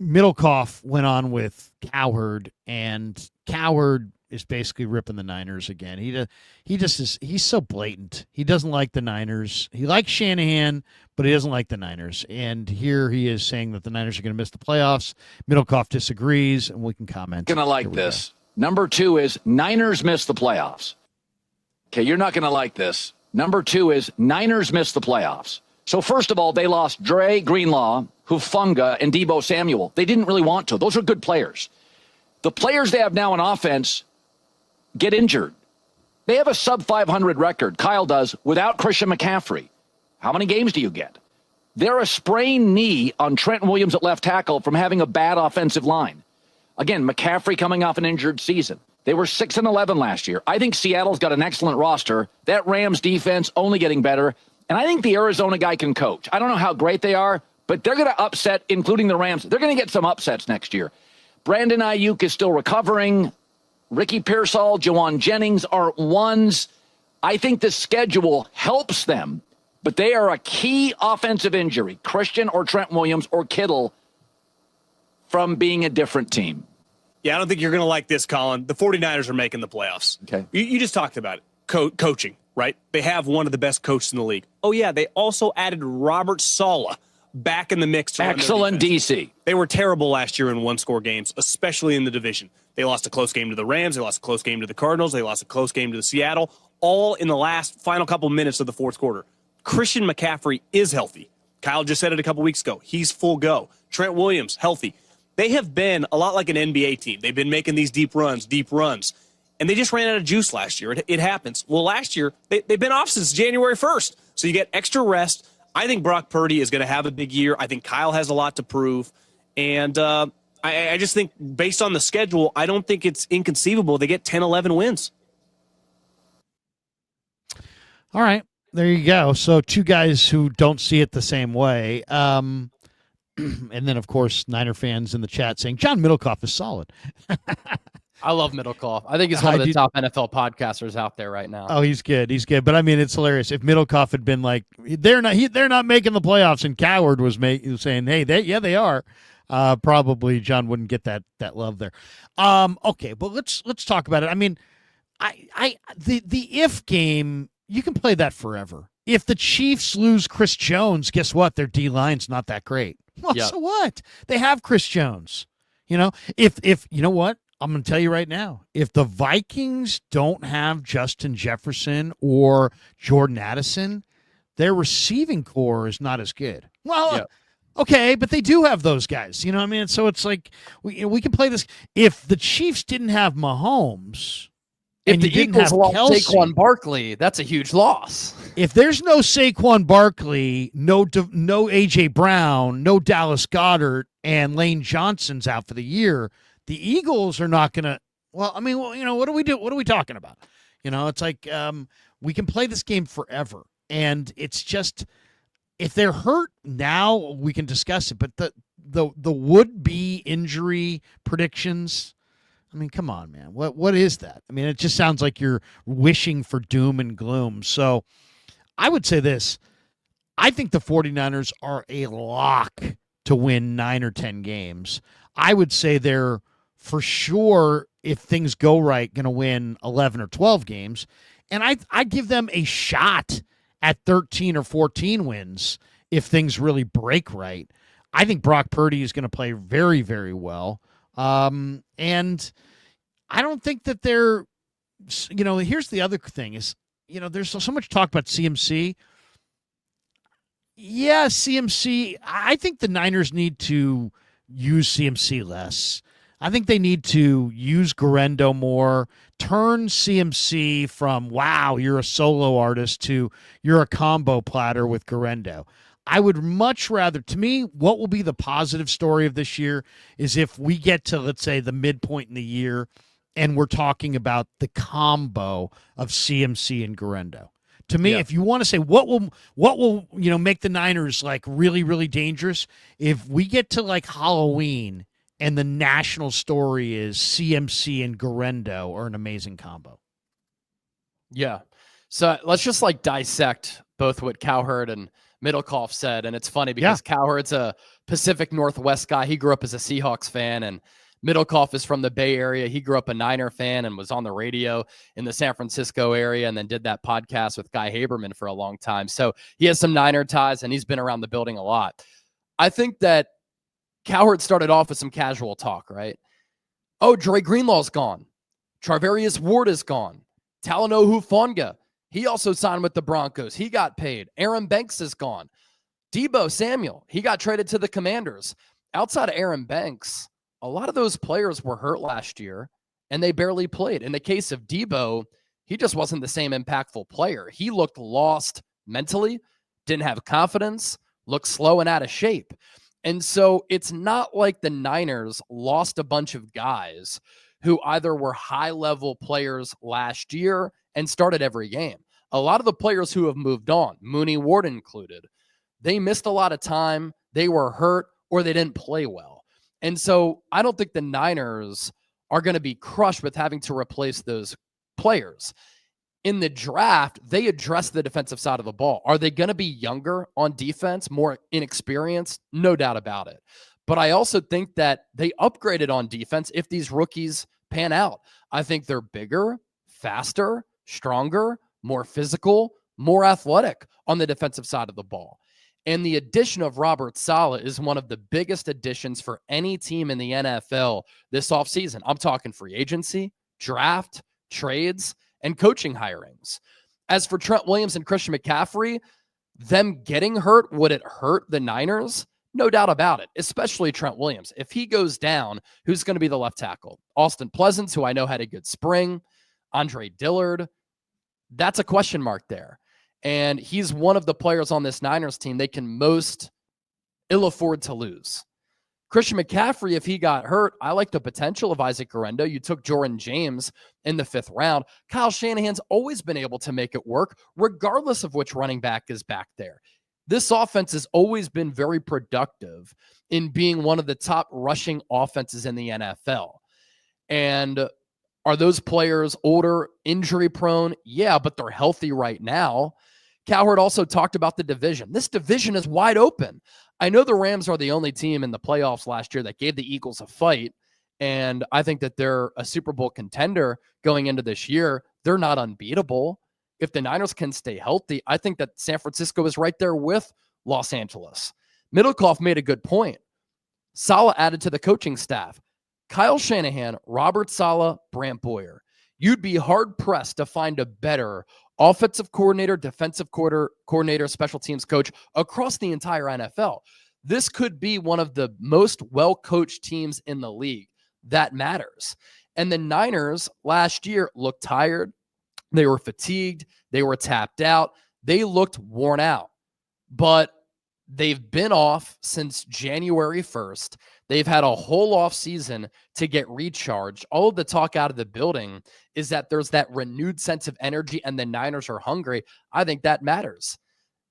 Middlecoff went on with Cowherd, and Cowherd is basically ripping the Niners again. He just is. He's so blatant. He doesn't like the Niners. He likes Shanahan, but he doesn't like the Niners. And here he is saying that the Niners are going to miss the playoffs. Middlecoff disagrees, and we can comment. Going to like this. Number 2 is Niners miss the playoffs. Okay, you're not going to like this. Number 2 is Niners miss the playoffs. So first of all, they lost Dre Greenlaw, Hufanga, and Deebo Samuel. They didn't really want to. Those are good players. The players they have now on offense get injured. They have a sub-500 record, Kyle does, without Christian McCaffrey. How many games do you get? They're a sprained knee on Trent Williams at left tackle from having a bad offensive line. Again, McCaffrey coming off an injured season. They were 6-11 last year. I think Seattle's got an excellent roster. That Rams defense only getting better. And I think the Arizona guy can coach. I don't know how great they are, but they're going to upset, including the Rams. They're going to get some upsets next year. Brandon Ayuk is still recovering. Ricky Pearsall, Jawan Jennings are ones. I think the schedule helps them, but they are a key offensive injury, Christian or Trent Williams or Kittle, from being a different team. Yeah, I don't think you're going to like this, Colin. The 49ers are making the playoffs. Okay. You just talked about it. Coaching, right? They have one of the best coaches in the league. Oh, yeah, they also added Robert Saleh back in the mix. Excellent DC. They were terrible last year in one-score games, especially in the division. They lost a close game to the Rams. They lost a close game to the Cardinals. They lost a close game to the Seattle, all in the last final couple minutes of the fourth quarter. Christian McCaffrey is healthy. Kyle just said it a couple weeks ago. He's full go. Trent Williams, healthy. They have been a lot like an NBA team. They've been making these deep runs, and they just ran out of juice last year. It happens. Well, last year, they've been off since January 1st, so you get extra rest. I think Brock Purdy is going to have a big year. I think Kyle has a lot to prove, and I just think based on the schedule, I don't think it's inconceivable they get 10, 11 wins. All right, there you go. So two guys who don't see it the same way. And then, of course, Niner fans in the chat saying, John Middlecoff is solid. I love Middlecoff. I think he's one of the top NFL podcasters out there right now. Oh, he's good. He's good. But, I mean, it's hilarious. If Middlecoff had been like, they're not making the playoffs, and Cowherd was saying, hey, they are, probably John wouldn't get that love there. Okay, but let's talk about it. I mean, the if game, you can play that forever. If the Chiefs lose Chris Jones, guess what? Their D-line's not that great. Well, So what? They have Chris Jones. You know, if you know what? I'm going to tell you right now. If the Vikings don't have Justin Jefferson or Jordan Addison, their receiving core is not as good. Well, okay, but they do have those guys. You know what I mean? So it's like we can play this. If the Chiefs didn't have Mahomes, if the Eagles lost Saquon Barkley, that's a huge loss. If there's no Saquon Barkley, no A.J. Brown, no Dallas Goedert, and Lane Johnson's out for the year, the Eagles are not going to – well, I mean, what do we do? What are we talking about? You know, it's like we can play this game forever. And it's just – if they're hurt now, we can discuss it. But the would-be injury predictions – I mean, come on, man. What is that? I mean, it just sounds like you're wishing for doom and gloom. So I would say this. I think the 49ers are a lock to win 9 or 10 games. I would say they're for sure, if things go right, going to win 11 or 12 games. And I give them a shot at 13 or 14 wins if things really break right. I think Brock Purdy is going to play very, very well. And I don't think that they're, here's the other thing is, there's so much talk about CMC. Yeah, CMC. I think the Niners need to use CMC less. I think they need to use Guerendo more, turn CMC from, wow, you're a solo artist to you're a combo platter with Guerendo. I would much rather, to me, what will be the positive story of this year is if we get to, let's say, the midpoint in the year and we're talking about the combo of CMC and Guerendo. To me, if you want to say what will make the Niners like really, really dangerous, if we get to like Halloween and the national story is CMC and Guerendo are an amazing combo. Yeah. So let's just like dissect both what Cowherd and Middlecoff said. And it's funny because Cowherd's a Pacific Northwest guy. He grew up as a Seahawks fan, and Middlecoff is from the Bay Area. He grew up a Niner fan and was on the radio in the San Francisco area, and then did that podcast with Guy Haberman for a long time. So he has some Niner ties, and he's been around the building a lot. I think that Cowherd started off with some casual talk, right? Oh, Dre Greenlaw's gone. Charvarius Ward is gone. Talanoa Hufanga, he also signed with the Broncos. He got paid. Aaron Banks is gone. Deebo Samuel, he got traded to the Commanders. Outside of Aaron Banks, a lot of those players were hurt last year, and they barely played. In the case of Deebo, he just wasn't the same impactful player. He looked lost mentally, didn't have confidence, looked slow and out of shape. And so it's not like the Niners lost a bunch of guys who either were high-level players last year and started every game. A lot of the players who have moved on, Mooney Ward included, they missed a lot of time, they were hurt, or they didn't play well. And so I don't think the Niners are going to be crushed with having to replace those players. In the draft, they address the defensive side of the ball. Are they going to be younger on defense, more inexperienced? No doubt about it. But I also think that they upgraded on defense if these rookies pan out. I think they're bigger, faster, stronger, more physical, more athletic on the defensive side of the ball. And the addition of Robert Saleh is one of the biggest additions for any team in the NFL this offseason. I'm talking free agency, draft, trades, and coaching hirings. As for Trent Williams and Christian McCaffrey, them getting hurt, would it hurt the Niners? No doubt about it, especially Trent Williams. If he goes down, who's going to be the left tackle? Austin Pleasance, who I know had a good spring, Andre Dillard. That's a question mark there. And he's one of the players on this Niners team they can most ill afford to lose. Christian McCaffrey, if he got hurt, I like the potential of Isaac Guerendo. You took Jordan James in the 5th round. Kyle Shanahan's always been able to make it work, regardless of which running back is back there. This offense has always been very productive in being one of the top rushing offenses in the NFL. And are those players older, injury prone? Yeah, but they're healthy right now. Cowherd also talked about the division. This division is wide open. I know the Rams are the only team in the playoffs last year that gave the Eagles a fight, and I think that they're a Super Bowl contender going into this year. They're not unbeatable. If the Niners can stay healthy, I think that San Francisco is right there with Los Angeles. Middlecoff made a good point. Saleh added to the coaching staff. Kyle Shanahan, Robert Saleh, Brant Boyer. You'd be hard-pressed to find a better offensive coordinator, defensive coordinator, special teams coach across the entire NFL. This could be one of the most well-coached teams in the league. That matters. And the Niners last year looked tired. They were fatigued. They were tapped out. They looked worn out. But they've been off since January 1st. They've had a whole off season to get recharged. All of the talk out of the building is that there's that renewed sense of energy and the Niners are hungry. I think that matters.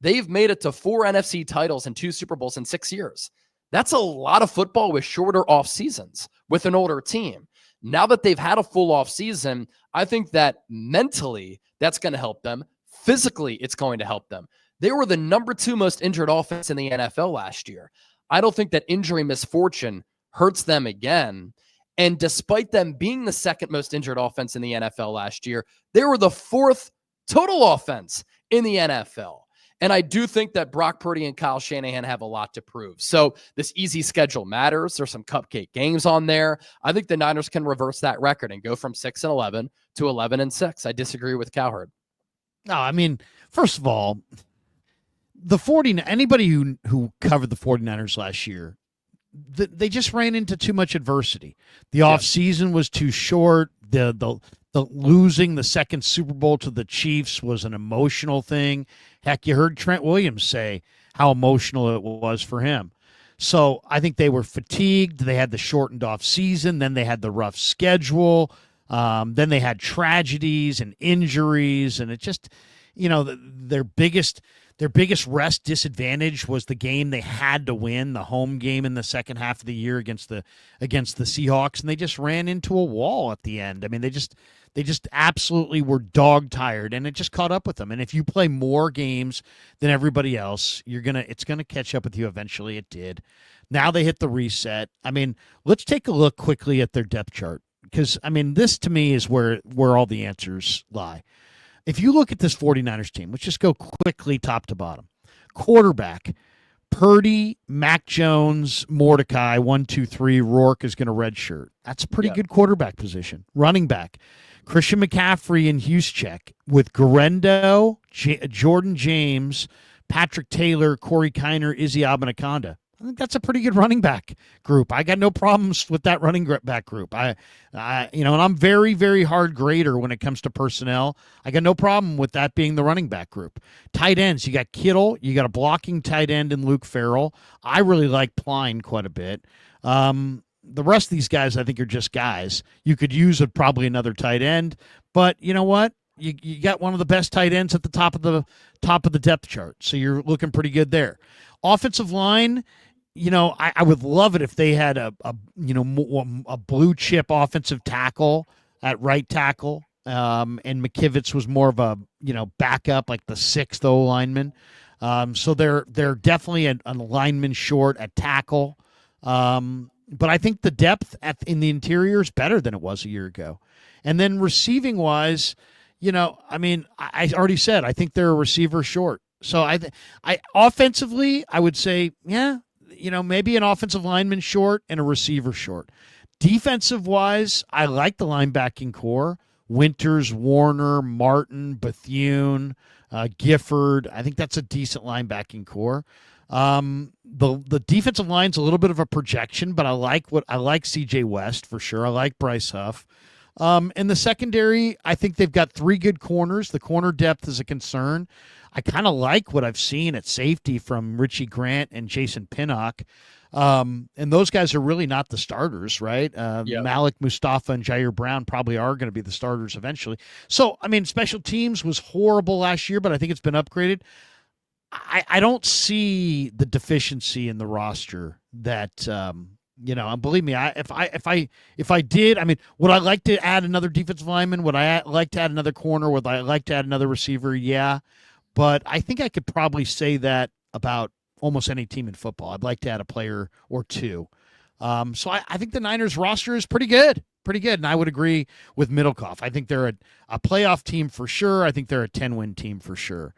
They've made it to 4 NFC titles and 2 Super Bowls in 6 years. That's a lot of football with shorter off seasons with an older team. Now that they've had a full off season, I think that mentally that's going to help them. Physically, it's going to help them. They were the number 2 most injured offense in the NFL last year. I don't think that injury misfortune hurts them again. And despite them being the 2nd most injured offense in the NFL last year, they were the 4th total offense in the NFL. And I do think that Brock Purdy and Kyle Shanahan have a lot to prove. So this easy schedule matters. There's some cupcake games on there. I think the Niners can reverse that record and go from 6-11 to 11-6. I disagree with Cowherd. No, I mean, first of all, anybody who covered the 49ers last year, they just ran into too much adversity. The offseason was too short. The losing the 2nd Super Bowl to the Chiefs was an emotional thing. Heck, you heard Trent Williams say how emotional it was for him. So I think they were fatigued. They had the shortened off season. Then they had the rough schedule. Then they had tragedies and injuries. And it just, their biggest rest disadvantage was the game they had to win, the home game in the second half of the year against the Seahawks, and they just ran into a wall at the end. I mean, They just absolutely were dog tired, and it just caught up with them. And if you play more games than everybody else, it's gonna catch up with you eventually. It did. Now they hit the reset. I mean, let's take a look quickly at their depth chart, because I mean, this to me is where all the answers lie. If you look at this 49ers team, let's just go quickly top to bottom. Quarterback, Purdy, Mac Jones, Mordecai, 1, 2, 3. Rourke is going to redshirt. That's a pretty good quarterback position. Running back, Christian McCaffrey and Juszczyk with Garendo, Jordan James, Patrick Taylor, Corey Kiner, Izzy Abinaconda. I think that's a pretty good running back group. I got no problems with that running back group. And I'm very, very hard grader when it comes to personnel. I got no problem with that being the running back group. Tight ends, you got Kittle, you got a blocking tight end in Luke Farrell. I really like Pline quite a bit. The rest of these guys, I think, are just guys. You could use probably another tight end, but you know what? You got one of the best tight ends at the top of the depth chart, so you're looking pretty good there. Offensive line. I would love it if they had a blue chip offensive tackle at right tackle, and McKivitz was more of a backup, like the sixth O lineman. So they're definitely an lineman short at tackle, but I think the depth in the interior is better than it was a year ago. And then receiving wise, I already said I think they're a receiver short. So I offensively, I would say, yeah. Maybe an offensive lineman short and a receiver short. Defensive-wise, I like the linebacking core. Winters, Warner, Martin, Bethune, Gifford. I think that's a decent linebacking core. The defensive line's a little bit of a projection, but I like C.J. West for sure. I like Bryce Huff. In the secondary, I think they've got 3 good corners. The corner depth is a concern. I kind of like what I've seen at safety from Richie Grant and Jason Pinnock. And those guys are really not the starters, right? Malik Mustafa and Jair Brown probably are going to be the starters eventually. So, I mean, special teams was horrible last year, but I think it's been upgraded. I don't see the deficiency in the roster that and believe me, if I did, I mean, would I like to add another defensive lineman? Would I like to add another corner? Would I like to add another receiver? Yeah. But I think I could probably say that about almost any team in football. I'd like to add a player or two. So I think the Niners roster is pretty good. Pretty good. And I would agree with Middlecoff. I think they're a playoff team for sure. I think they're a 10-win team for sure.